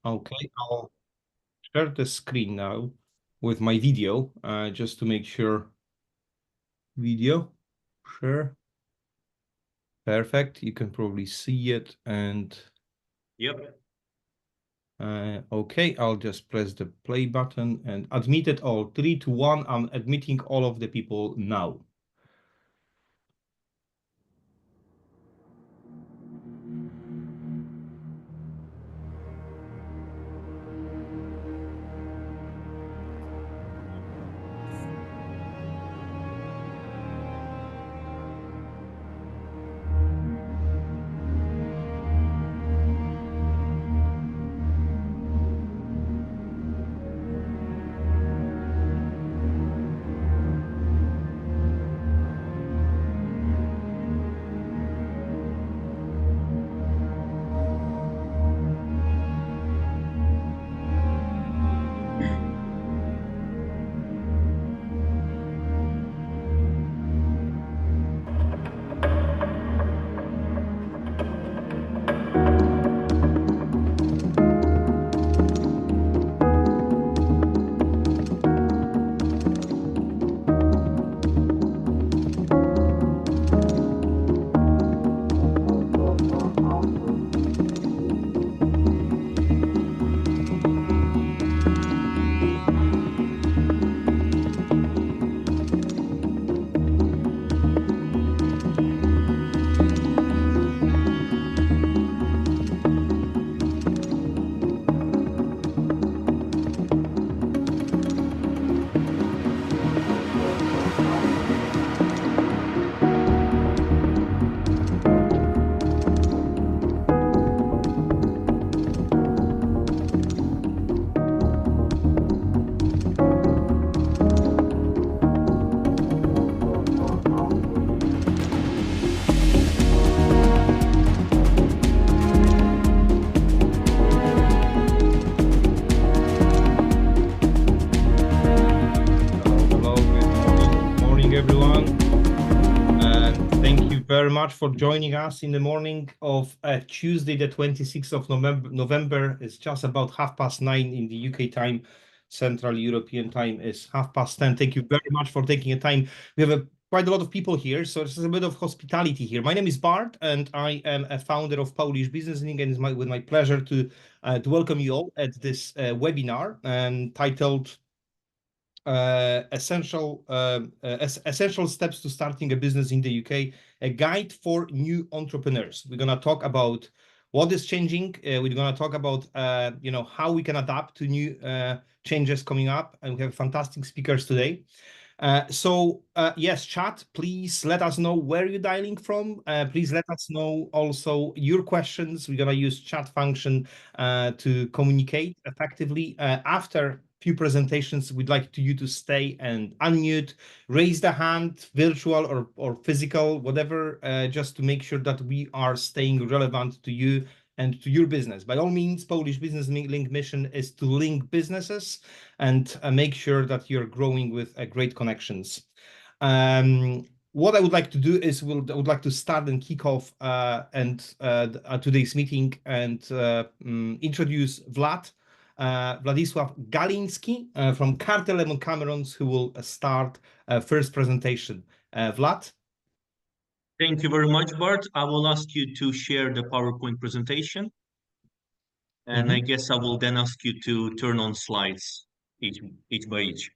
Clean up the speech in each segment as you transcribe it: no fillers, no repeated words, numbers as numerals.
Okay, I'll share the screen now with my video, just to make sure. Video, share. Perfect. You can probably see it. And Yep. okay, I'll just press the play button and admit it all. 3, 2, 1. I'm admitting all of the people now. Hello, good morning. Good morning, everyone. And thank you very much for joining us in the morning of Tuesday, the 26th of November. It's just about 9:30 in the UK time. Central European time is 10:30. Thank you very much for taking the time. We have quite a lot of people here, so this is a bit of hospitality here. My name is Bart, and I am a founder of Polish Business Link, and it's with my pleasure to welcome you all at this webinar titled essential steps to starting a business in the UK, a guide for new entrepreneurs. We're gonna talk about what is changing. We're gonna talk about how we can adapt to new changes coming up, and we have fantastic speakers today. Yes, chat, please let us know where you're dialing from. Please let us know also your questions. We're gonna use chat function to communicate effectively. After few presentations, we'd like you to stay and unmute, raise the hand, virtual or physical, whatever, just to make sure that we are staying relevant to you and to your business. By all means, Polish Business Link mission is to link businesses and make sure that you're growing with great connections. What I would like to do is I would like to start and kick off today's meeting and introduce Władysław Galiński from Carter Lemon Camerons, who will start first presentation. Vlad? Thank you very much, Bart. I will ask you to share the PowerPoint presentation. And I guess I will then ask you to turn on slides each by each.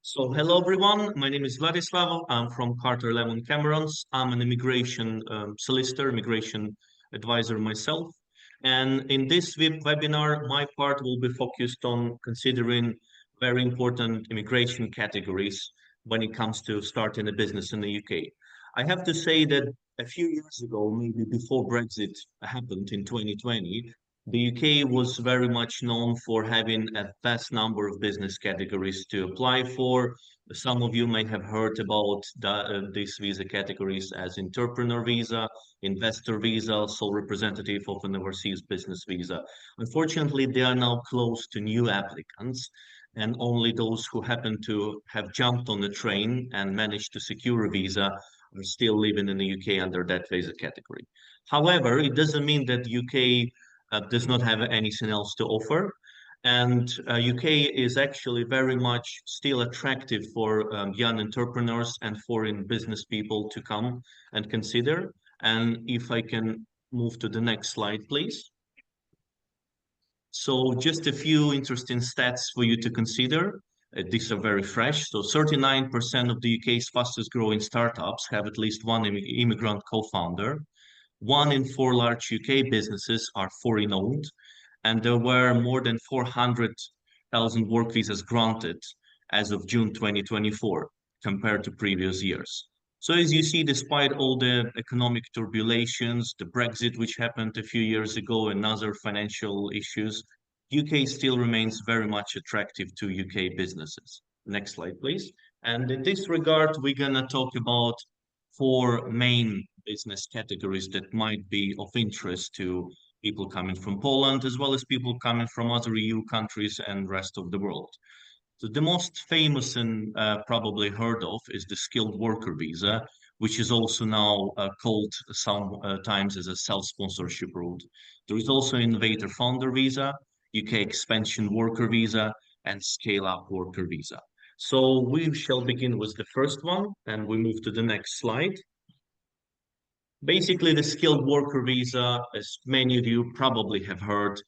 So hello, everyone. My name is Władysław. I'm from Carter Lemon Camerons. I'm an immigration solicitor, immigration advisor myself. And in this webinar, my part will be focused on considering very important immigration categories when it comes to starting a business in the UK. I have to say that a few years ago, maybe before Brexit happened in 2020, the UK was very much known for having a vast number of business categories to apply for. Some of you may have heard about these visa categories as entrepreneur visa, investor visa, sole representative of an overseas business visa. Unfortunately, they are now closed to new applicants, and only those who happen to have jumped on the train and managed to secure a visa are still living in the UK under that visa category. However, it doesn't mean that UK does not have anything else to offer. And UK is actually very much still attractive for young entrepreneurs and foreign business people to come and consider. And if I can move to the next slide, please. So just a few interesting stats for you to consider. These are very fresh. So 39% of the UK's fastest growing startups have at least one immigrant co-founder. 1 in 4 large UK businesses are foreign owned, and there were more than 400,000 work visas granted as of June 2024 compared to previous years. So as you see, despite all the economic turbulations, the Brexit, which happened a few years ago, and other financial issues, UK still remains very much attractive to UK businesses. Next slide, please. And in this regard, we're gonna talk about 4 main business categories that might be of interest to people coming from Poland, as well as people coming from other EU countries and rest of the world. So the most famous and probably heard of is the skilled worker visa, which is also now called sometimes as a self-sponsorship route. There is also innovator founder visa, UK expansion worker visa, and scale-up worker visa. So we shall begin with the first one, and we move to the next slide. Basically, the skilled worker visa, as many of you probably have heard,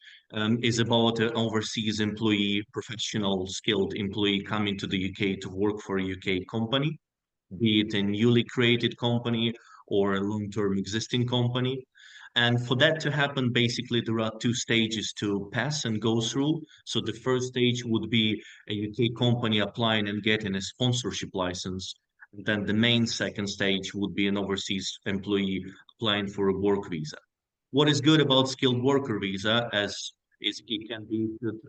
is about an overseas employee, professional skilled employee coming to the UK to work for a UK company, be it a newly created company or a long-term existing company. And for that to happen, basically, there are 2 stages to pass and go through. So the first stage would be a UK company applying and getting a sponsorship license. Then the main second stage would be an overseas employee applying for a work visa. What is good about skilled worker visa is it can be good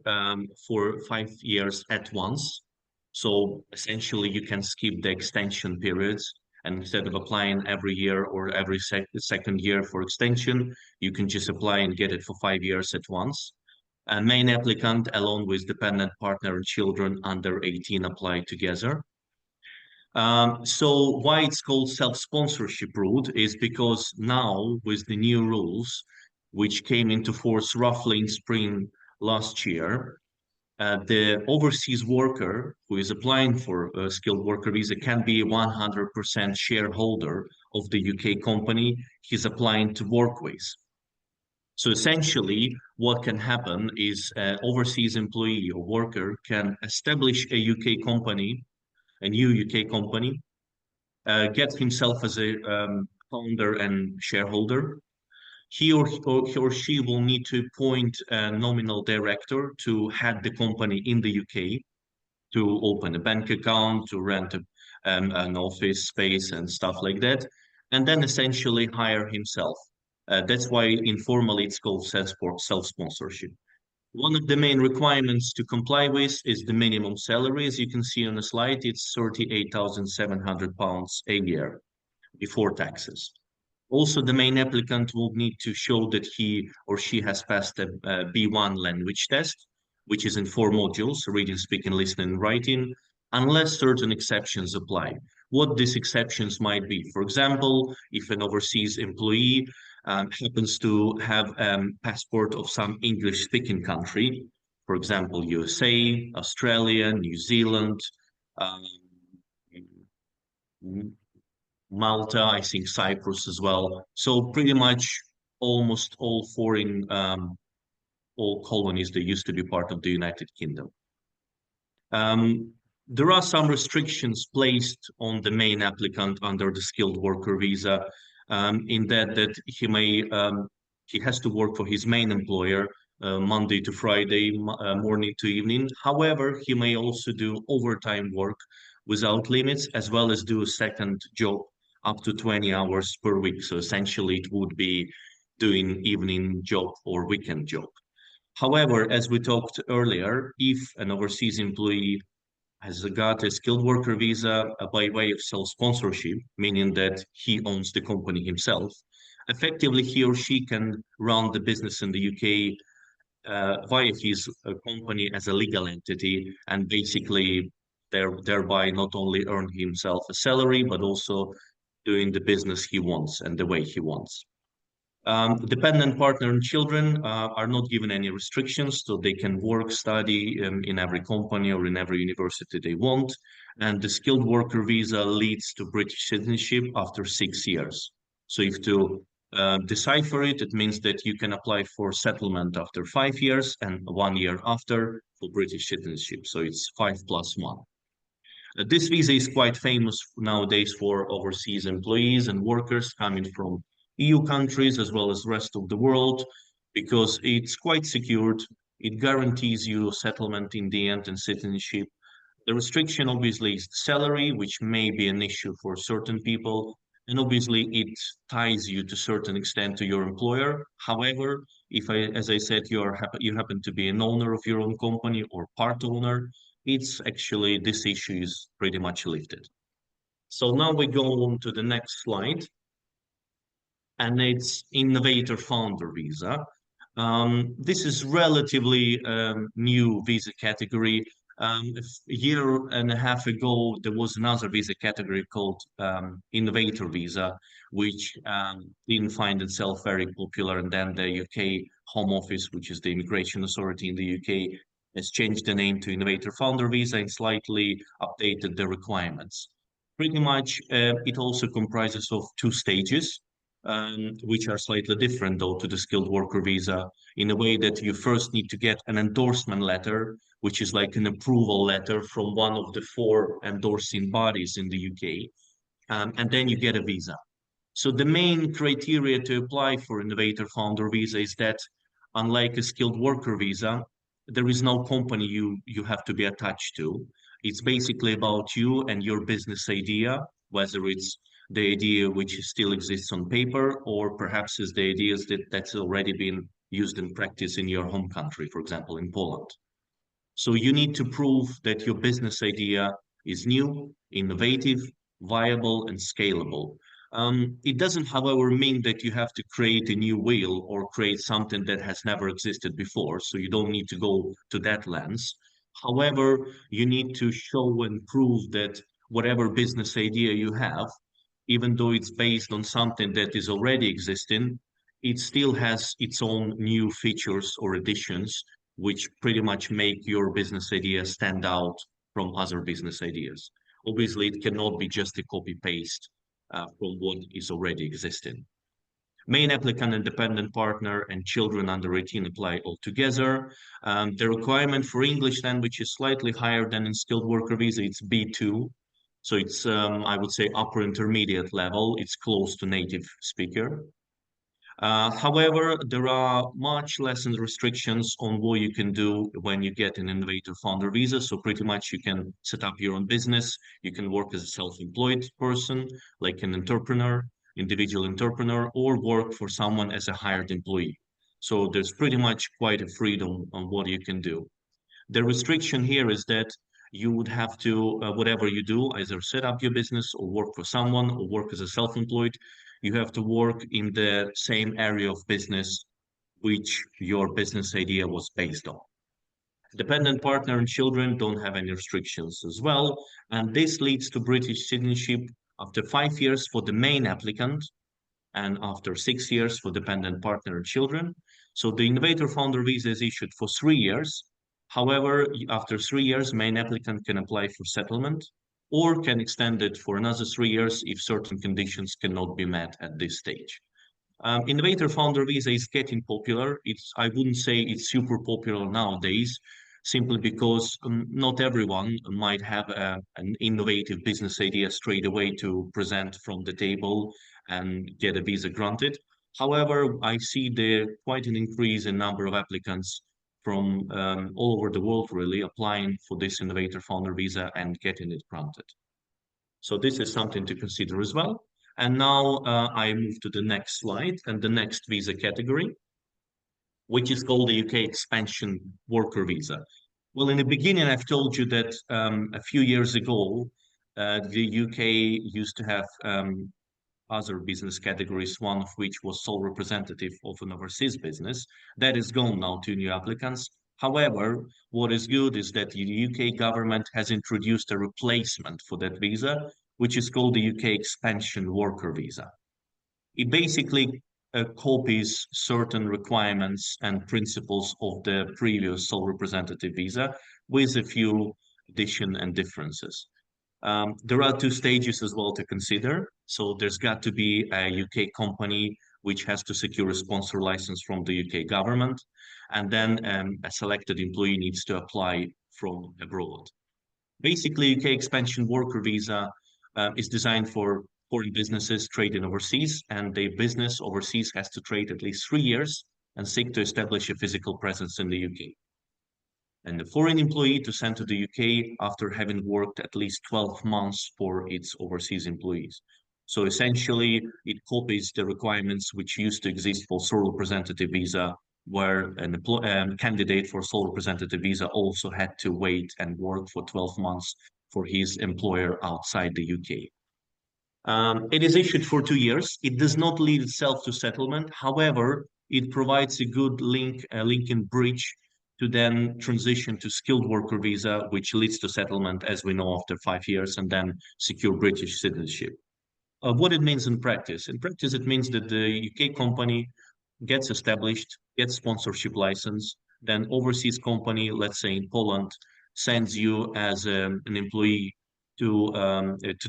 for 5 years at once. So essentially, you can skip the extension periods, and instead of applying every year or every second year for extension, you can just apply and get it for 5 years at once. A main applicant, along with dependent partner and children under 18, apply together. So why it's called self-sponsorship route is because now with the new rules, which came into force roughly in spring last year, the overseas worker who is applying for a skilled worker visa can be a 100% shareholder of the UK company he's applying to work with. So essentially, what can happen is an overseas employee or worker can establish a UK company, a new UK company, get himself as a founder and shareholder. He or she will need to appoint a nominal director to head the company in the UK, to open a bank account, to rent an office space and stuff like that, and then essentially hire himself. That's why informally it's called self-sponsorship. One of the main requirements to comply with is the minimum salary. As you can see on the slide, it's £38,700 a year before taxes. Also, the main applicant will need to show that he or she has passed a B1 language test, which is in 4 modules: reading, speaking, listening, and writing, unless certain exceptions apply. What these exceptions might be: for example, if an overseas employee happens to have a passport of some English-speaking country, for example, USA, Australia, New Zealand, Malta, I think Cyprus as well. So pretty much almost all foreign, all colonies that used to be part of the United Kingdom. There are some restrictions placed on the main applicant under the skilled worker visa, in that he has to work for his main employer Monday to Friday, morning to evening. However, he may also do overtime work without limits, as well as do a second job up to 20 hours per week. So essentially, it would be doing evening job or weekend job. However, as we talked earlier, if an overseas employee has got a skilled worker visa by way of self-sponsorship, meaning that he owns the company himself, effectively he or she can run the business in the UK via his company as a legal entity, and basically thereby not only earn himself a salary, but also doing the business he wants and the way he wants. Dependent partner and children are not given any restrictions, so they can work, study in every company or in every university they want. And the skilled worker visa leads to British citizenship after 6 years. So if to decipher it, it means that you can apply for settlement after 5 years and 1 year after for British citizenship. So it's 5+1. This visa is quite famous nowadays for overseas employees and workers coming from EU countries as well as the rest of the world because it's quite secured. It guarantees you settlement in the end and citizenship. The restriction obviously is salary, which may be an issue for certain people. And obviously it ties you to a certain extent to your employer. However, as I said, you happen to be an owner of your own company or part owner, it's actually this issue is pretty much lifted. So now we go on to the next slide, and it's innovator founder visa. This is relatively new visa category. A year and a half ago, there was another visa category called innovator visa, which didn't find itself very popular. And then the UK Home Office, which is the immigration authority in the UK, has changed the name to innovator founder visa and slightly updated the requirements. Pretty much, it also comprises of 2 stages, which are slightly different though to the skilled worker visa in a way that you first need to get an endorsement letter, which is like an approval letter from one of the 4 endorsing bodies in the UK, and then you get a visa. So the main criteria to apply for innovator founder visa is that unlike a skilled worker visa, there is no company you have to be attached to. It's basically about you and your business idea, whether it's the idea which still exists on paper or perhaps is the ideas that's already been used in practice in your home country, for example, in Poland. So you need to prove that your business idea is new, innovative, viable, and scalable. It doesn't, however, mean that you have to create a new wheel or create something that has never existed before. So you don't need to go to that lens. However, you need to show and prove that whatever business idea you have, even though it's based on something that is already existing, it still has its own new features or additions which pretty much make your business idea stand out from other business ideas. Obviously, it cannot be just a copy paste from what is already existing. Main applicant and dependent partner and children under 18 apply altogether. The requirement for English language is slightly higher than in skilled worker visa. It's B2. So it's, I would say, upper intermediate level. It's close to native speaker. However, there are much less restrictions on what you can do when you get an innovator founder visa. So pretty much you can set up your own business. You can work as a self-employed person, like an entrepreneur, individual entrepreneur, or work for someone as a hired employee. So there's pretty much quite a freedom on what you can do. The restriction here is that you would have to, whatever you do, either set up your business or work for someone or work as a self-employed, you have to work in the same area of business which your business idea was based on. Dependent partner and children don't have any restrictions as well. And this leads to British citizenship after 5 years for the main applicant and after 6 years for dependent partner and children. So the innovator founder visa is issued for 3 years. However, after 3 years, main applicant can apply for settlement or can extend it for another 3 years if certain conditions cannot be met at this stage. Innovator founder visa is getting popular. I wouldn't say it's super popular nowadays, simply because not everyone might have an innovative business idea straight away to present from the table and get a visa granted. However, I see there quite an increase in number of applicants from all over the world, really, applying for this innovator founder visa and getting it granted. So this is something to consider as well. And now I move to the next slide and the next visa category, which is called the UK expansion worker visa. Well, in the beginning, I've told you that a few years ago, the UK used to have other business categories, one of which was sole representative of an overseas business. That is gone now to new applicants. However, what is good is that the UK government has introduced a replacement for that visa, which is called the UK expansion worker visa. It basically copies certain requirements and principles of the previous sole representative visa with a few addition and differences. There are two stages as well to consider. So there's got to be a UK company which has to secure a sponsor license from the UK government, and then a selected employee needs to apply from abroad. Basically, UK expansion worker visa is designed for foreign businesses trading overseas, and their business overseas has to trade at least 3 years and seek to establish a physical presence in the UK. And the foreign employee to send to the UK after having worked at least 12 months for its overseas employees. So essentially, it copies the requirements which used to exist for sole representative visa, where an candidate for sole representative visa also had to wait and work for 12 months for his employer outside the UK. It is issued for 2 years. It does not lead itself to settlement. However, it provides a good link and bridge to then transition to skilled worker visa, which leads to settlement, as we know, after 5 years, and then secure British citizenship. What it means in practice? In practice, it means that the UK company gets established, gets sponsorship license, then overseas company, let's say in Poland, sends you as an employee to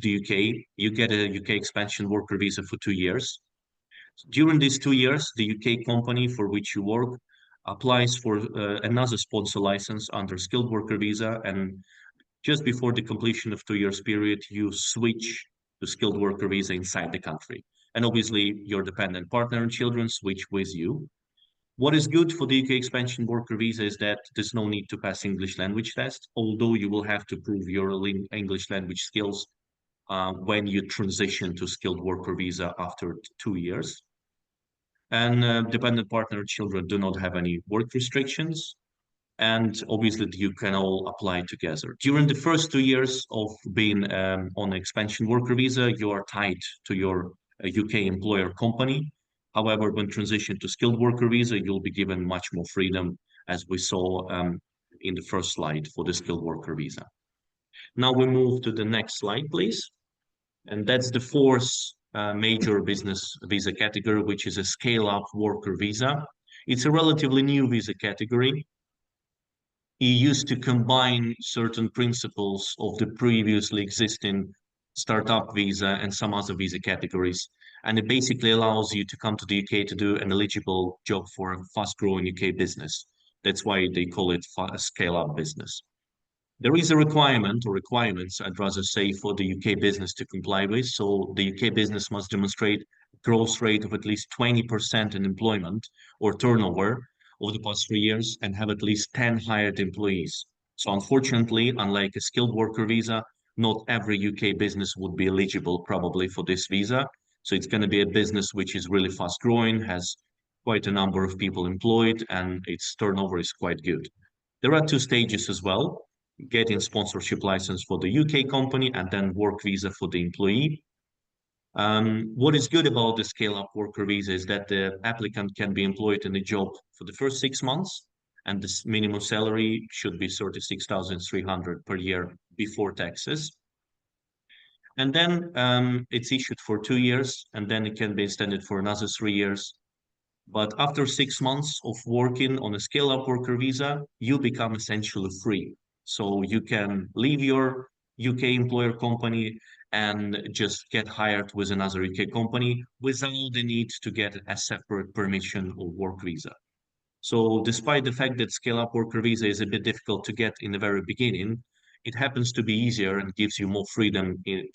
the UK. You get a UK expansion worker visa for 2 years. During these 2 years, the UK company for which you work applies for another sponsor license under skilled worker visa, and just before the completion of 2 years period, you switch to skilled worker visa inside the country. And obviously, your dependent partner and children switch with you. What is good for the UK expansion worker visa is that there's no need to pass English language test, although you will have to prove your English language skills when you transition to skilled worker visa after 2 years. And dependent partner children do not have any work restrictions. And obviously, you can all apply together. During the first 2 years of being on expansion worker visa, you are tied to your UK employer company. However, when transition to skilled worker visa, you'll be given much more freedom, as we saw in the first slide for the skilled worker visa. Now we move to the next slide, please. And that's the fourth major business visa category, which is a scale-up worker visa. It's a relatively new visa category. He used to combine certain principles of the previously existing startup visa and some other visa categories. And it basically allows you to come to the UK to do an eligible job for a fast-growing UK business. That's why they call it a scale-up business. There is a requirement, or requirements, I'd rather say, for the UK business to comply with. So the UK business must demonstrate growth rate of at least 20% in employment or turnover over the past 3 years and have at least 10 hired employees. So unfortunately, unlike a skilled worker visa, not every UK business would be eligible probably for this visa. So it's going to be a business which is really fast growing, has quite a number of people employed, and its turnover is quite good. There are two stages as well: getting sponsorship license for the UK company and then work visa for the employee. What is good about the scale-up worker visa is that the applicant can be employed in a job for the first 6 months, and the minimum salary should be 36,300 per year before taxes. And then it's issued for 2 years, and then it can be extended for another 3 years. But after 6 months of working on a scale-up worker visa, you become essentially free. So you can leave your UK employer company and just get hired with another UK company without the need to get a separate permission or work visa. So despite the fact that scale-up worker visa is a bit difficult to get in the very beginning, it happens to be easier and gives you more freedom in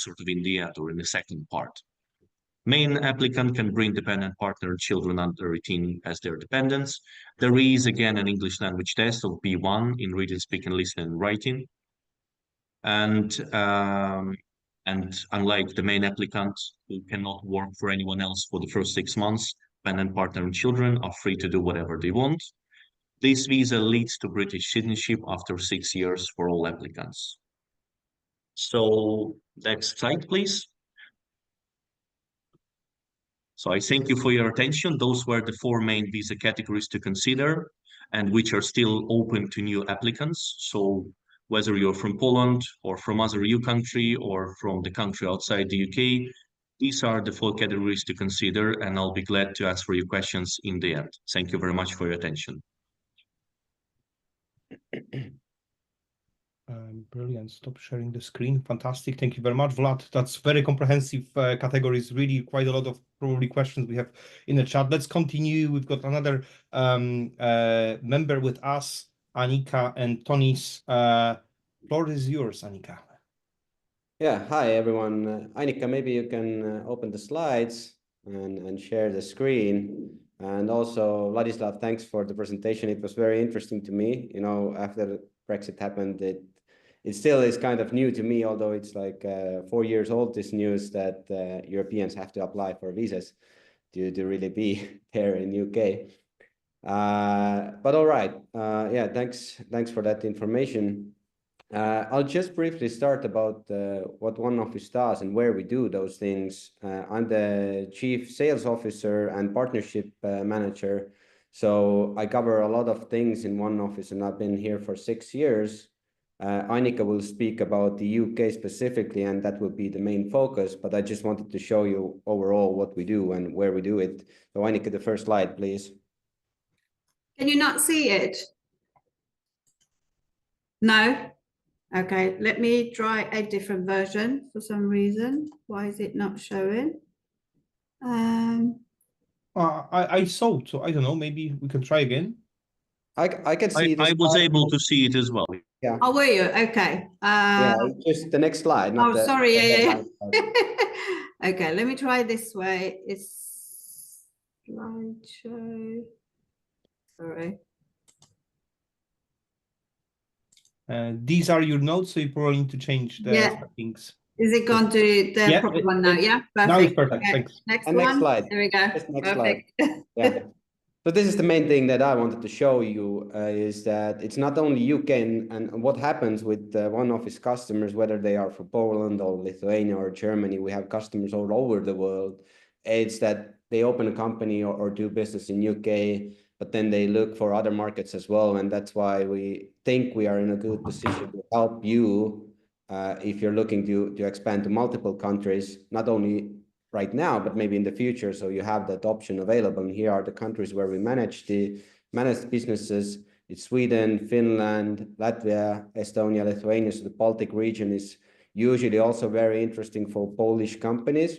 the end or in the second part. Main applicant can bring dependent partner and children under 18 as their dependents. There is, again, an English language test of B1 in reading, speaking, listening, and writing. And unlike the main applicant, who cannot work for anyone else for the first 6 months, dependent partner and children are free to do whatever they want. This visa leads to British citizenship after 6 years for all applicants. So next slide, please. So I thank you for your attention. Those were the 4 main visa categories to consider and which are still open to new applicants. So whether you're from Poland or from other EU country or from the country outside the UK, These are the four categories to consider, and I'll be glad to answer your questions in the end. Thank you very much for your attention. Brilliant. Stop sharing the screen. Fantastic. Thank you very much, Vlad. That's very comprehensive categories. Really quite a lot of probably questions we have in the chat. Let's continue. We've got another member with us, Anika and Tonis. Floor is yours, Anika. Yeah, hi everyone. Anika, maybe you can open the slides and share the screen. And also, Vladislav, thanks for the presentation. It was very interesting to me. You know, after Brexit happened, it still is kind of new to me, although it's like 4 years old, this news that Europeans have to apply for visas to really be here in UK. But all right, yeah, thanks for that information. I'll just briefly start about what One Office does and where we do those things. I'm the Chief Sales Officer and Partnership Manager. So I cover a lot of things in One Office, and I've been here for 6 years. Anika will speak about the UK specifically, and that will be the main focus, but I just wanted to show you overall what we do and where we do it. So Anika, the first slide, please. Can you not see it? No? Okay, let me try a different version for some reason. Why is it not showing? I saw, so I don't know, maybe we can try again. I can see this. I was able to see it as well. Yeah. Oh, were you? Okay. Yeah, just the next slide. Not Oh, sorry. Yeah. slide. Okay, let me try this way. It's slideshow. Sorry. These are your notes, so you probably need to change the settings. Is it gone to the proper one now? Yeah, perfect. Now it's perfect. Okay. Thanks. Next And one. next slide. There we go. Next Perfect. slide. Yeah. So this is the main thing that I wanted to show you is that it's not only UK and what happens with One Office customers, whether they are from Poland or Lithuania or Germany, we have customers all over the world. It's that they open a company or do business in UK, but then they look for other markets as well. And that's why we think we are in a good position to help you if you're looking to expand to multiple countries, not only right now, but maybe in the future. So you have that option available. And here are the countries where we manage businesses. It's Sweden, Finland, Latvia, Estonia, Lithuania. So the Baltic region is usually also very interesting for Polish companies.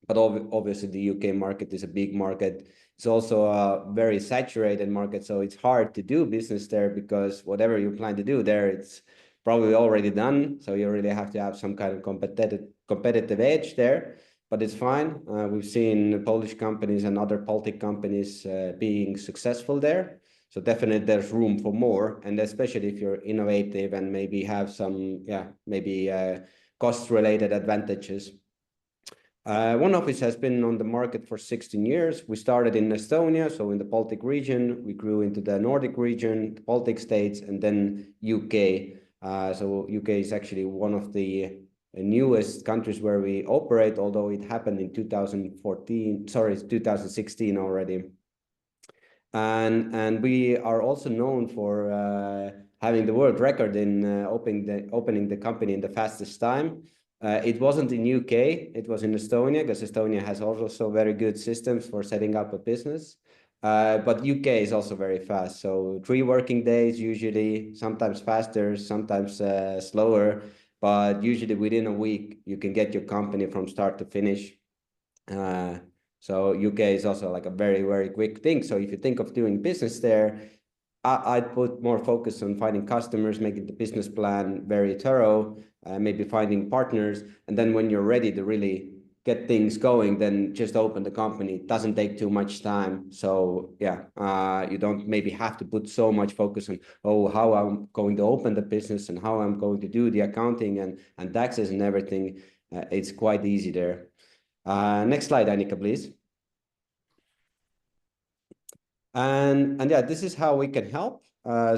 But obviously the UK market is a big market. It's also a very saturated market. So it's hard to do business there because whatever you plan to do there, it's probably already done. So you really have to have some kind of competitive edge there. But it's fine. We've seen Polish companies and other Baltic companies being successful there. So definitely there's room for more. And especially if you're innovative and maybe have some, cost-related advantages. One Office has been on the market for 16 years. We started in Estonia, so in the Baltic region. We grew into the Nordic region, the Baltic states, and then UK. So UK is actually one of the newest countries where we operate, although it happened in 2016 already. And we are also known for having the world record in opening the company in the fastest time. It wasn't in UK, it was in Estonia, because Estonia has also very good systems for setting up a business. But UK is also very fast. So 3 working days usually, sometimes faster, sometimes slower. But usually within a week, you can get your company from start to finish. So UK is also like a very, very quick thing. So if you think of doing business there, I'd put more focus on finding customers, making the business plan very thorough, maybe finding partners. And then when you're ready to really get things going, then just open the company. It doesn't take too much time. So yeah, you don't maybe have to put so much focus on, how I'm going to open the business and how I'm going to do the accounting and taxes and everything. It's quite easy there. Next slide, Anika, please. And yeah, this is how we can help.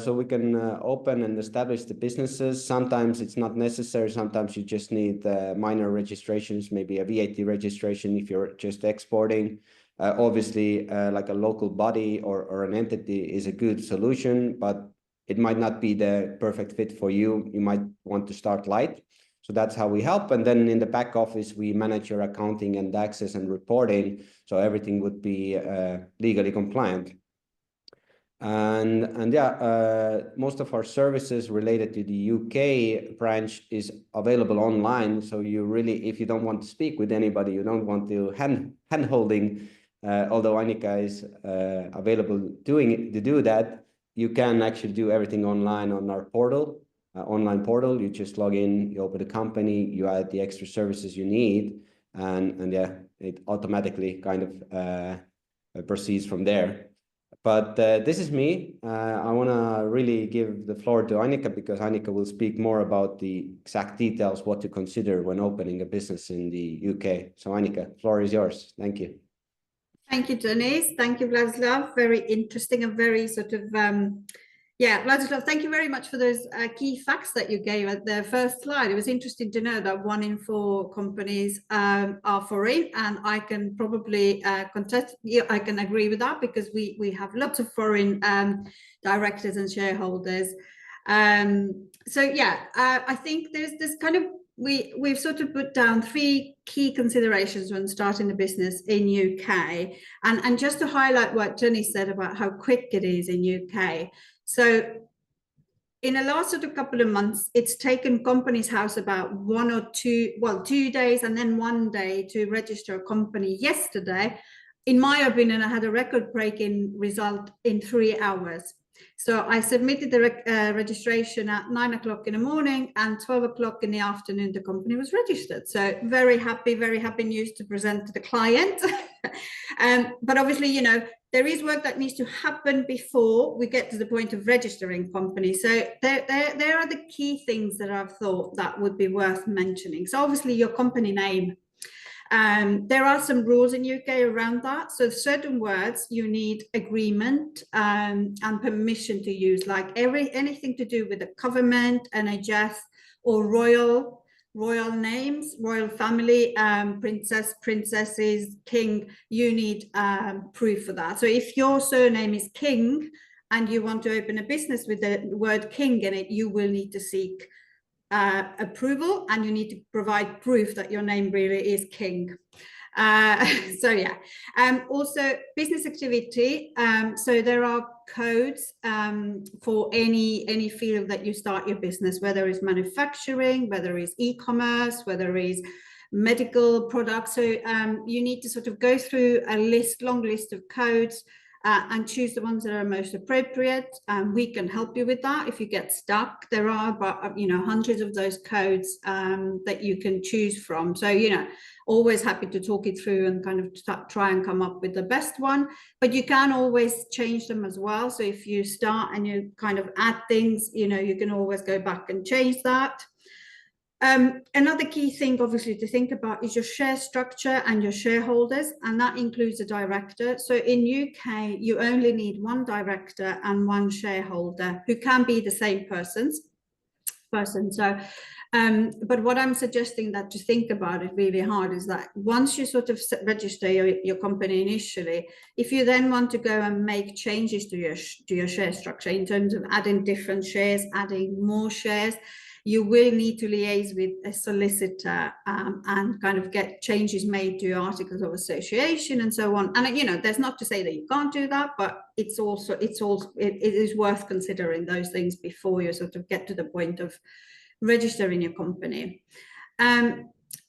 So we can open and establish the businesses. Sometimes it's not necessary. Sometimes you just need minor registrations, maybe a VAT registration if you're just exporting. Obviously, like a local body or an entity is a good solution, but it might not be the perfect fit for you. You might want to start light. So that's how we help. And then in the back office, we manage your accounting and taxes and reporting, so everything would be legally compliant. And yeah, most of our services related to the UK branch is available online. So you really, if you don't want to speak with anybody, you don't want to hand holding, although Annika is available to do that, you can actually do everything online on our portal, online portal. You just log in, you open a company, you add the extra services you need, and yeah, it automatically kind of proceeds from there. But this is me. I want to really give the floor to Annika, because Annika will speak more about the exact details, what to consider when opening a business in the UK. So Annika, floor is yours. Thank you. Thank you, Dennis. Thank you, Vladislav. Very interesting and very sort of, yeah, Vladislav, thank you very much for those key facts that you gave at the first slide. It was interesting to know that 1 in 4 companies are foreign, and I can probably contest. Yeah, I can agree with that, because we have lots of foreign directors and shareholders. So yeah, I think there's this kind of, we've sort of put down 3 key considerations when starting a business in UK, and just to highlight what Jenny said about how quick it is in UK. So in the last sort of couple of months, it's taken Companies House about 1 or 2, well, 2 days and then 1 day to register a company. Yesterday, in my opinion, I had a record-breaking result in 3 hours. So I submitted the registration at 9 o'clock in the morning, and 12 o'clock in the afternoon, the company was registered. So very happy news to present to the client. But obviously, you know, there is work that needs to happen before we get to the point of registering companies. So there are the key things that I've thought that would be worth mentioning. So obviously your company name. There are some rules in UK around that. So certain words you need agreement and permission to use, like anything to do with the government, NHS, or royal names, royal family, princesses, king, you need proof for that. So if your surname is King and you want to open a business with the word King in it, you will need to seek approval, and you need to provide proof that your name really is King. So yeah, also business activity. So there are codes for any field that you start your business, whether it's manufacturing, whether it's e-commerce, whether it's medical products. So you need to sort of go through a long list of codes and choose the ones that are most appropriate. We can help you with that if you get stuck. There are about, you know, hundreds of those codes that you can choose from. So, you know, always happy to talk it through and kind of try and come up with the best one, but you can always change them as well. So if you start and you kind of add things, you know, you can always go back and change that. Another key thing, obviously, to think about is your share structure and your shareholders, and that includes a director. So in UK, you only need 1 director and 1 shareholder, who can be the same person. So, but what I'm suggesting that to think about it really hard is that once you sort of register your company initially, if you then want to go and make changes to your share structure in terms of adding different shares, adding more shares, you will need to liaise with a solicitor and kind of get changes made to your articles of association and so on. And, you know, there's not to say that you can't do that, but it is worth considering those things before you sort of get to the point of registering your company. And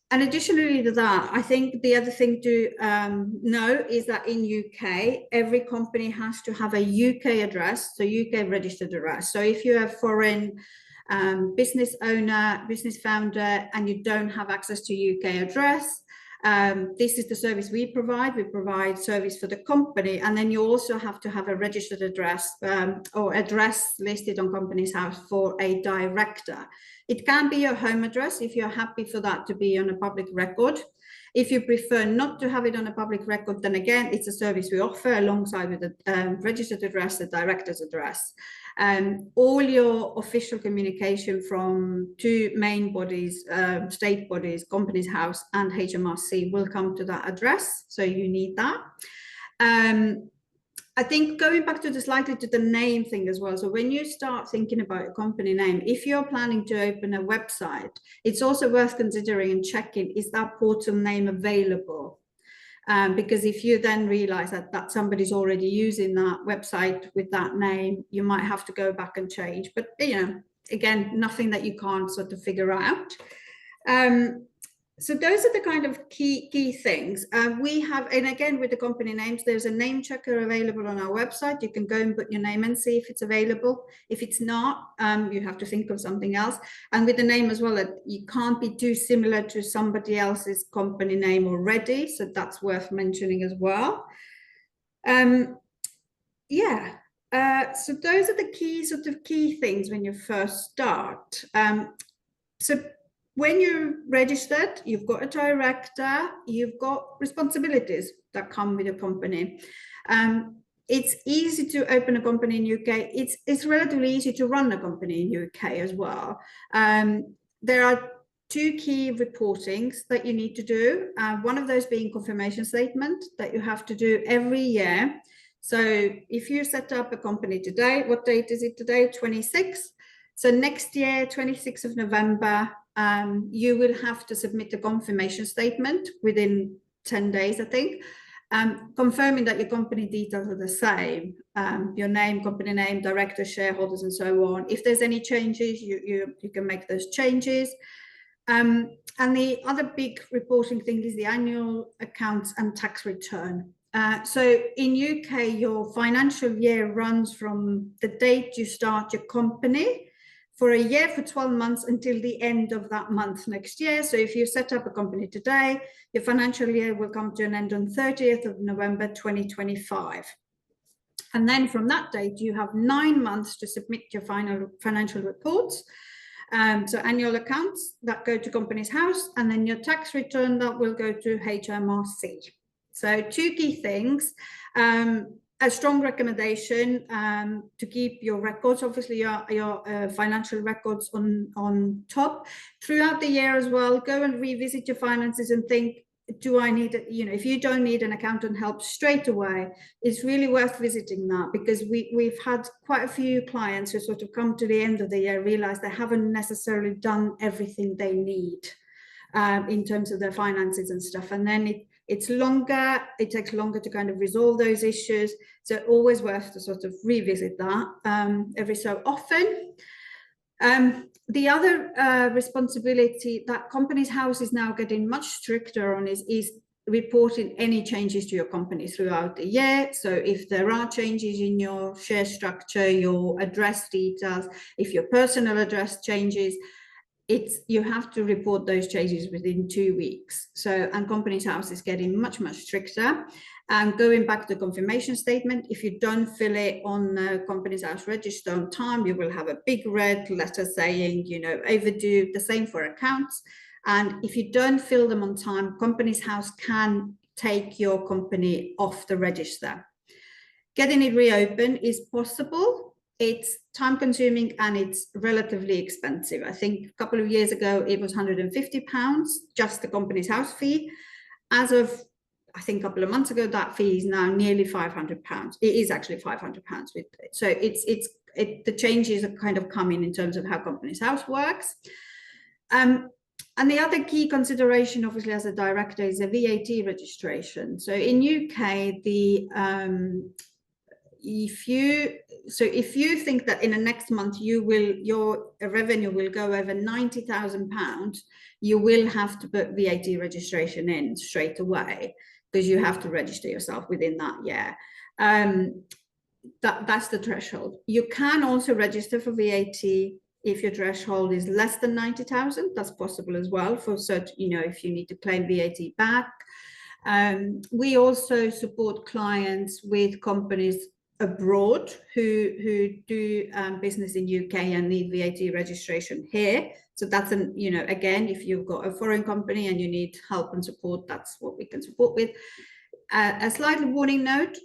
additionally to that, I think the other thing to know is that in UK, every company has to have a UK address, so UK registered address. So if you have foreign business owner, business founder, and you don't have access to UK address, this is the service we provide. We provide service for the company, and then you also have to have a registered address or address listed on Companies House for a director. It can be your home address if you're happy for that to be on a public record. If you prefer not to have it on a public record, then again, it's a service we offer alongside with the registered address, the director's address. All your official communication from 2 main bodies, state bodies, Companies House and HMRC, will come to that address, so you need that. I think going back to the name thing as well. So when you start thinking about a company name, if you're planning to open a website, it's also worth considering and checking, is that portal name available? Because if you then realize that somebody's already using that website with that name, you might have to go back and change. But, again, nothing that you can't sort of figure out. So those are the kind of key things. We have, and again, with the company names, there's a name checker available on our website. You can go and put your name and see if it's available. If it's not, you have to think of something else. And with the name as well, you can't be too similar to somebody else's company name already. So that's worth mentioning as well. So those are the key things when you first start. So when you're registered, you've got a director, you've got responsibilities that come with a company. It's easy to open a company in UK. It's relatively easy to run a company in UK as well. There are 2 key reportings that you need to do. One of those being confirmation statement that you have to do every year. So if you set up a company today, what date is it today? 26th. So next year, 26th of November, you will have to submit a confirmation statement within 10 days, I think, confirming that your company details are the same, your name, company name, director, shareholders, and so on. If there's any changes, you can make those changes. And the other big reporting thing is the annual accounts and tax return. So in UK, your financial year runs from the date you start your company for a year, for 12 months, until the end of that month next year. So if you set up a company today, your financial year will come to an end on 30th of November 2025. And then from that date, you have 9 months to submit your final financial reports. So annual accounts that go to Companies House, and then your tax return that will go to HMRC. So 2 key things. A strong recommendation to keep your records, obviously your financial records on top throughout the year as well. Go and revisit your finances and think, do I need, if you don't need an accountant help straight away, it's really worth visiting that, because we've had quite a few clients who sort of come to the end of the year, realize they haven't necessarily done everything they need in terms of their finances and stuff. And then it takes longer to kind of resolve those issues. So always worth to sort of revisit that every so often. The other responsibility that Companies House is now getting much stricter on is reporting any changes to your company throughout the year. So if there are changes in your share structure, your address details, if your personal address changes, you have to report those changes within 2 weeks. So, and Companies House is getting much stricter. And going back to confirmation statement, if you don't fill it on the Companies House register on time, you will have a big red letter saying, overdue. The same for accounts. And if you don't fill them on time, Companies House can take your company off the register. Getting it reopened is possible. It's time consuming and it's relatively expensive. I think a couple of years ago, it was £150, just the Companies House fee. As of, I think a couple of months ago, that fee is now nearly £500. It is actually £500 with it. So the changes are kind of coming in terms of how Companies House works. And the other key consideration, obviously, as a director, is a VAT registration. So in UK, if you think that in the next month your revenue will go over £90,000, you will have to put VAT registration in straight away, because you have to register yourself within that year. That's the threshold. You can also register for VAT if your threshold is less than 90,000. That's possible as well for certain, if you need to claim VAT back. We also support clients with companies abroad who do business in UK and need VAT registration here. So that's again, if you've got a foreign company and you need help and support, that's what we can support with. A slight warning note,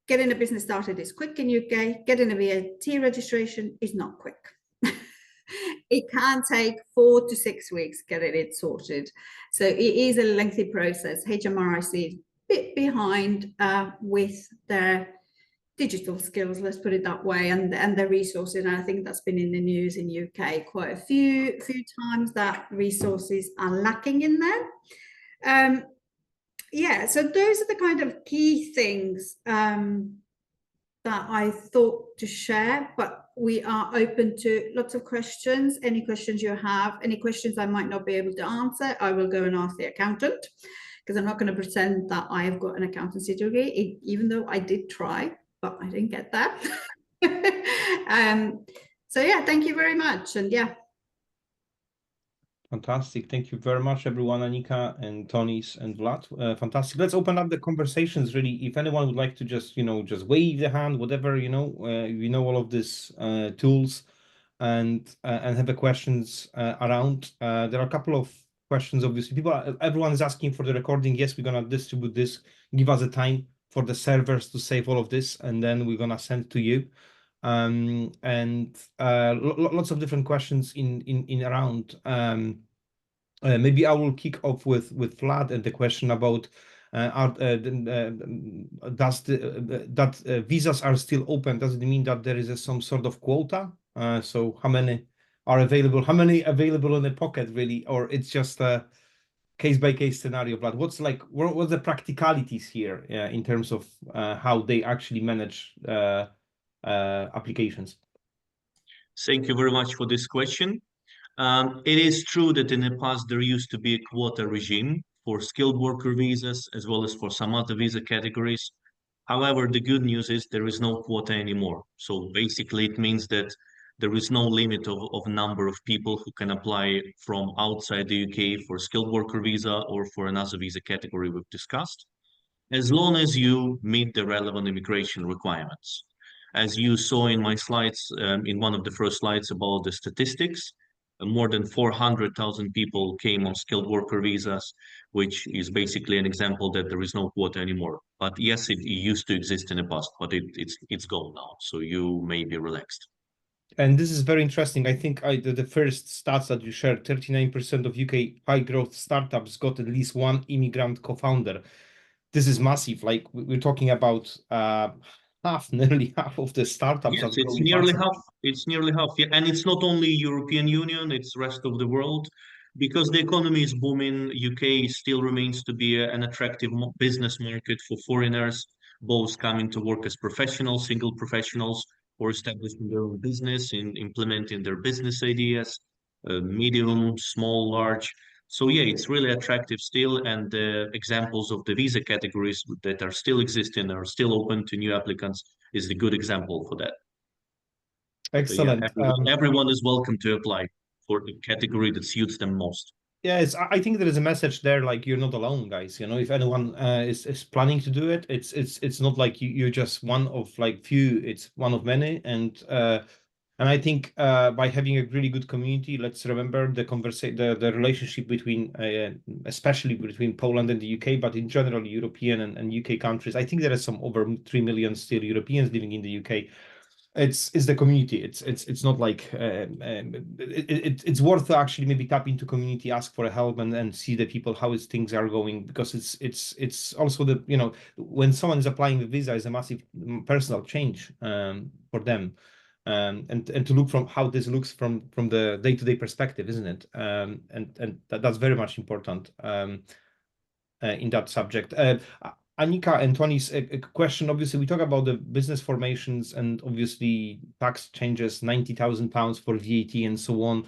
getting a business started is quick in UK. Getting a VAT registration is not quick. It can take 4 to 6 weeks getting it sorted. So it is a lengthy process. HMRC is bit behind with their digital skills, let's put it that way, and their resources. And I think that's been in the news in UK quite a few times, that resources are lacking in there. Yeah, so those are the kind of key things that I thought to share, but we are open to lots of questions. Any questions you have, any questions I might not be able to answer, I will go and ask the accountant, because I'm not going to pretend that I have got an accountancy degree, even though I did try, but I didn't get that. So yeah, thank you very much. And yeah. Fantastic. Thank you very much, everyone, Anika and Tonis and Vlad. Fantastic. Let's open up the conversations, really. If anyone would like to just, just wave the hand, whatever, all of these tools and have the questions around. There are a couple of questions, obviously. Everyone is asking for the recording. Yes, we're going to distribute this. Give us a time for the servers to save all of this, and then we're going to send to you. Lots of different questions in around. Maybe I will kick off with Vlad and the question about that visas are still open. Does it mean that there is some sort of quota? So how many are available? How many available in the pocket, really, or it's just a case-by-case scenario? Vlad, what's the practicalities here in terms of how they actually manage applications? Thank you very much for this question. It is true that in the past there used to be a quota regime for skilled worker visas as well as for some other visa categories. However, the good news is there is no quota anymore. So basically it means that there is no limit of number of people who can apply from outside the UK for skilled worker visa or for another visa category we've discussed, as long as you meet the relevant immigration requirements. As you saw in my slides, in one of the first slides about the statistics, more than 400,000 people came on skilled worker visas, which is basically an example that there is no quota anymore. But yes, it used to exist in the past, but it's gone now, so you may be relaxed. And this is very interesting. I think the first stats that you shared, 39% of UK high growth startups got at least one immigrant co-founder. This is massive. Like we're talking about nearly half of the startups. Yes, it's nearly half. It's nearly half. Yeah, and it's not only European Union; it's rest of the world, because the economy is booming. UK still remains to be an attractive business market for foreigners, both coming to work as professionals, single professionals, or establishing their own business, in implementing their business ideas, medium, small, large. So yeah, it's really attractive still, and the examples of the visa categories that are still existing, are still open to new applicants, is the good example for that. Excellent. So yeah, everyone is welcome to apply for the category that suits them most. Yes, I think there is a message there, like you're not alone, guys. If anyone is planning to do it, it's not like you're just one of like few. It's one of many, and I think by having a really good community, let's remember the relationship between, especially between Poland and the UK, but in general, European and UK countries. I think there are some over 3 million still Europeans living in the UK. It's the community. It's not like it's worth to actually maybe tap into community, ask for help, and see the people how things are going, because it's also the when someone is applying the visa is a massive personal change for them. And to look from how this looks from the day-to-day perspective, isn't it? And that's very much important in that subject. Anika and Tony's a question. Obviously, we talk about the business formations and obviously tax changes, £90,000 for VAT and so on.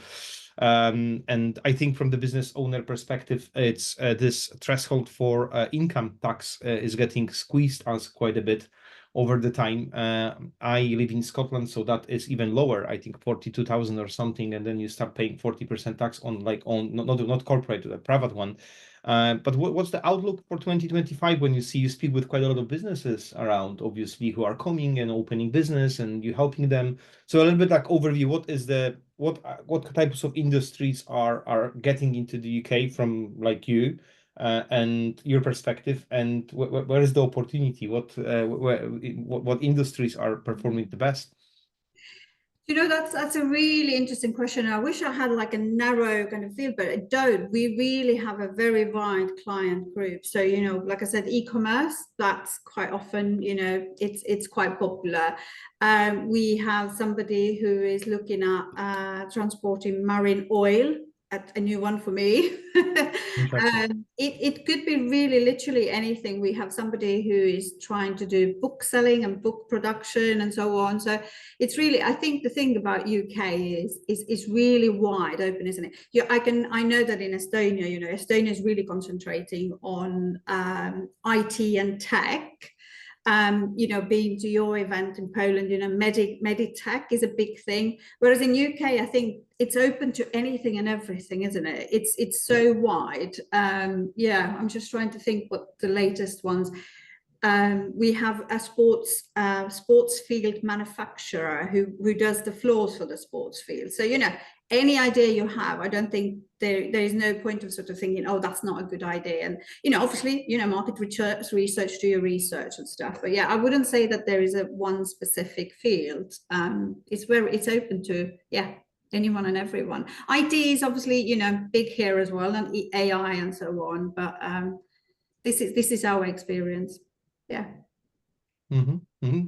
And I think from the business owner perspective, it's this threshold for income tax is getting squeezed us quite a bit over the time. I live in Scotland, so that is even lower. I think 42,000 or something, and then you start paying 40% tax on not corporate, a private one. But what's the outlook for 2025 when you speak with quite a lot of businesses around, obviously, who are coming and opening business and you're helping them? So a little bit like overview, what types of industries are getting into the UK from like you and your perspective, and where is the opportunity? What industries are performing the best? You know, that's a really interesting question. I wish I had like a narrow kind of field, but I don't. We really have a very wide client group. So, you know, like I said, e-commerce, that's quite often, you know, it's quite popular. We have somebody who is looking at transporting marine oil, a new one for me. It could be really literally anything. We have somebody who is trying to do book selling and book production and so on. So it's really, I think the thing about UK is really wide open, isn't it? Yeah, I know that in Estonia, you know, Estonia is really concentrating on IT and tech. You know, being to your event in Poland, you know, meditech is a big thing. Whereas in UK, I think it's open to anything and everything, isn't it? It's so wide. Yeah, I'm just trying to think what the latest ones. We have a sports field manufacturer who does the floors for the sports field. So, you know, any idea you have, I don't think there is no point of sort of thinking, oh, that's not a good idea. And, you know, obviously, you know, market research, do your research and stuff. But yeah, I wouldn't say that there is a one specific field. It's open to, yeah, anyone and everyone. IT is obviously, you know, big here as well, and AI and so on. But this is our experience. Yeah.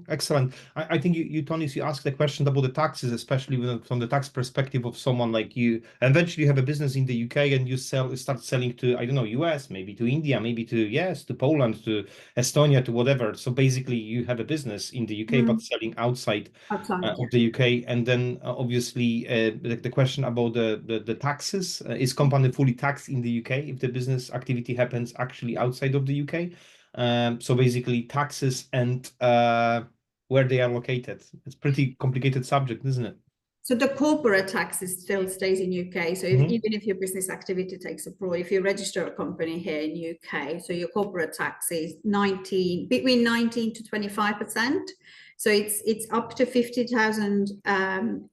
Excellent. I think you Tony, you asked the question about the taxes, especially from the tax perspective of someone like you. And eventually you have a business in the UK and you start selling to, I don't know, US, maybe to India, maybe to Poland, to Estonia, to whatever. So basically you have a business in the UK, but selling outside of the UK. And then obviously the question about the taxes, is company fully taxed in the UK if the business activity happens actually outside of the UK? So basically taxes and where they are located. It's pretty complicated subject, isn't it? So the corporate tax still stays in UK. So even if your business activity takes abroad, if you register a company here in UK, so your corporate tax is between 19 to 25%. So it's up to 50,000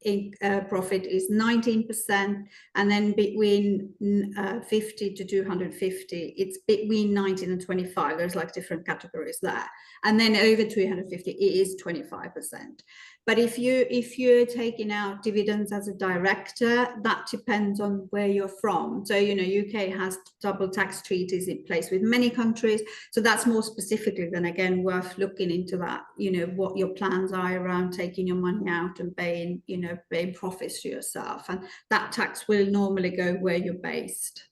in profit is 19%, and then between 50 to 250, it's between 19 and 25. There's like different categories there, and then over 250, it is 25%. But if you're taking out dividends as a director, that depends on where you're from. So, you know, UK has double tax treaties in place with many countries. So that's more specifically then again worth looking into that, you know, what your plans are around taking your money out and paying profits to yourself. And that tax will normally go where you're based.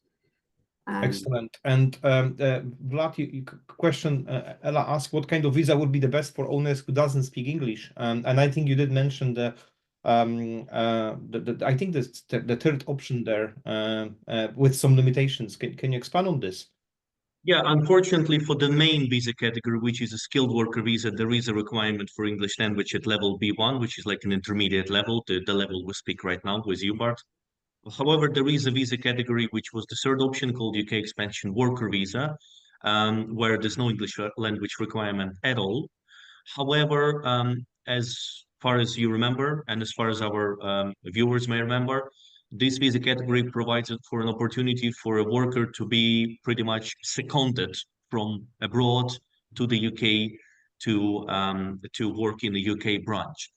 Excellent. And Vlad, you question, Ella asked what kind of visa would be the best for owners who doesn't speak English. And I think you did mention I think the third option there with some limitations. Can you expand on this? Yeah, unfortunately for the main visa category, which is a skilled worker visa, there is a requirement for English language at level B1, which is like an intermediate level, the level we speak right now with you, Bart. However, there is a visa category, which was the third option called UK Expansion Worker Visa, where there's no English language requirement at all. However, as far as you remember, and as far as our viewers may remember, this visa category provides for an opportunity for a worker to be pretty much seconded from abroad to the UK to work in the UK branch.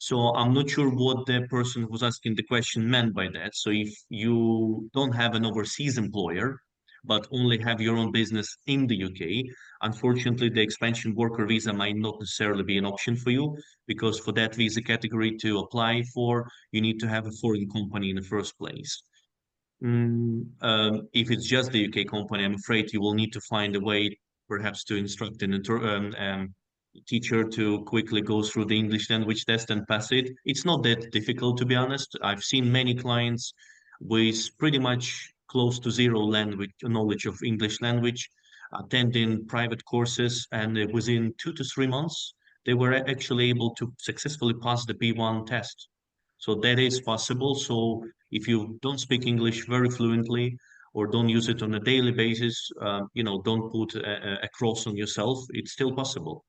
So I'm not sure what the person who's asking the question meant by that. So if you don't have an overseas employer, but only have your own business in the UK, unfortunately, the expansion worker visa might not necessarily be an option for you, because for that visa category to apply for, you need to have a foreign company in the first place. If it's just the UK company, I'm afraid you will need to find a way perhaps to instruct an teacher to quickly go through the English language test and pass it. It's not that difficult, to be honest. I've seen many clients with pretty much close to zero knowledge of English language, attending private courses, and within 2 to 3 months, they were actually able to successfully pass the B1 test. So that is possible. So if you don't speak English very fluently or don't use it on a daily basis, don't put a cross on yourself. It's still possible.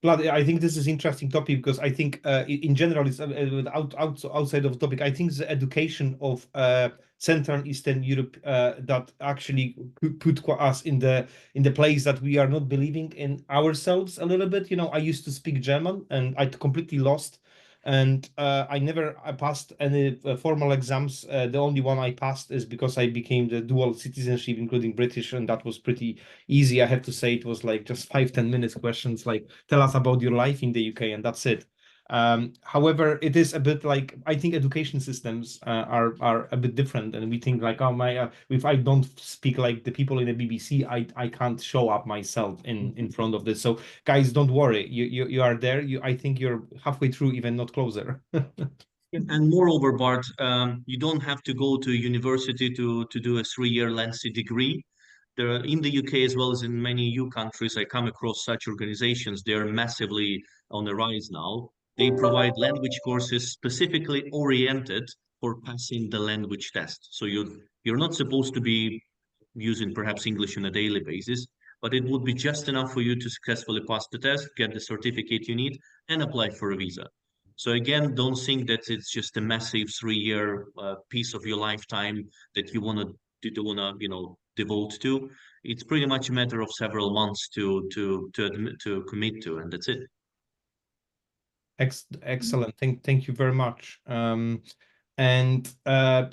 Vlad, I think this is an interesting topic because I think in general, it's outside of the topic. I think the education of Central and Eastern Europe that actually put us in the place that we are not believing in ourselves a little bit. You know, I used to speak German and I completely lost And I passed any formal exams. The only one I passed is because I became the dual citizenship, including British, and that was pretty easy. I have to say it was like just 5-10 minutes questions, like tell us about your life in the UK, and that's it. However, it is a bit like, I think education systems are a bit different, and we think like, oh my, if I don't speak like the people in the BBC, I can't show up myself in front of this. So guys, don't worry, you are there. I think you're halfway through, even not closer. And moreover, Bart, you don't have to go to university to do a 3-year Lancy degree. There are, in the UK as well as in many EU countries, I come across such organizations. They are massively on the rise now. They provide language courses specifically oriented for passing the language test. So you're not supposed to be using perhaps English on a daily basis, but it would be just enough for you to successfully pass the test, get the certificate you need, and apply for a visa. So again, don't think that it's just a massive 3-year piece of your lifetime that you want to devote to. It's pretty much a matter of several months to commit to, and that's it. Excellent. Thank you very much. And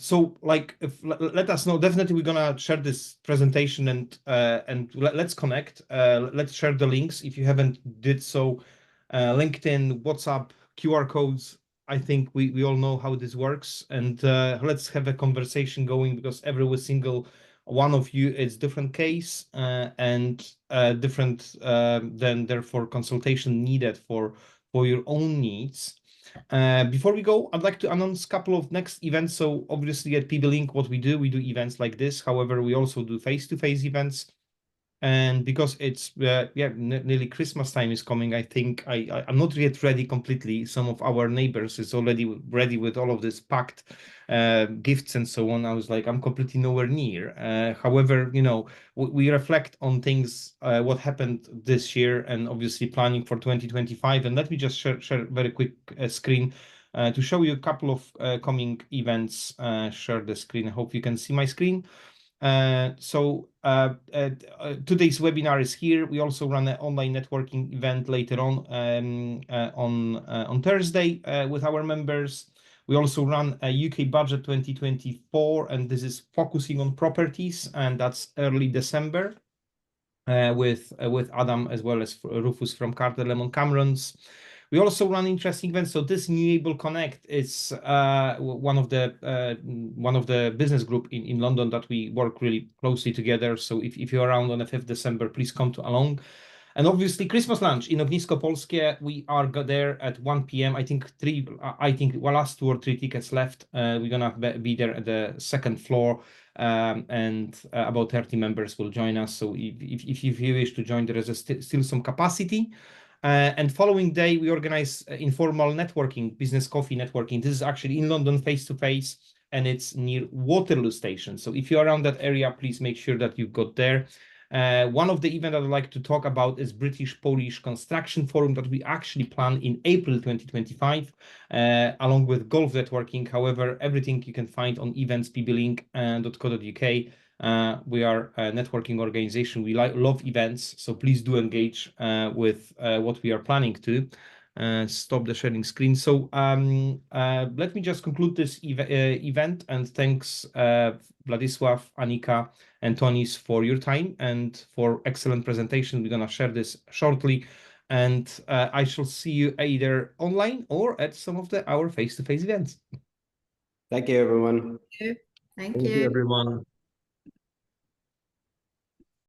so like, let us know. Definitely, we're gonna share this presentation, and let's connect. Let's share the links if you haven't did so. LinkedIn, WhatsApp, QR codes. I think we all know how this works, and let's have a conversation going, because every single one of you is different case and different then therefore consultation needed for your own needs. Before we go, I'd like to announce a couple of next events. So obviously at PB Link, what we do events like this. However, we also do face-to-face events. And because it's nearly Christmas time is coming, I think I'm not yet ready completely. Some of our neighbors is already ready with all of this packed gifts and so on. I was like, I'm completely nowhere near. However, we reflect on things what happened this year, and obviously planning for 2025. And let me just share very quick screen to show you a couple of coming events. Share the screen. I hope you can see my screen. Today's webinar is here. We also run an online networking event later on Thursday with our members. We also run a UK Budget 2024, and this is focusing on properties, and that's early December with Adam as well as Rufus from Carter Lemon Camerons. We also run interesting events. So this Newable Connect is one of the business group in London that we work really closely together. So if you're around on the 5th December, please come along. And obviously Christmas lunch in Ognisko Polskie. We are there at 1 p.m. I think last 2 or 3 tickets left. We're gonna be there at the second floor. And about 30 members will join us. So if you wish to join, there is still some capacity. And following day, we organize informal networking, business coffee networking. This is actually in London, face-to-face, and it's near Waterloo Station. So if you're around that area, please make sure that you got there. One of the events I'd like to talk about is British-Polish Construction Forum that we actually plan in April 2025, along with golf networking. However, everything you can find on events, pblink.co.uk. We are a networking organization. We love events, so please do engage with what we are planning to. Stop the sharing screen. So let me just conclude this event, and thanks Władysław, Annika, and Tonis for your time and for excellent presentation. We're gonna share this shortly, and I shall see you either online or at some of our face-to-face events. Thank you, everyone. Thank Thank you, you. everyone.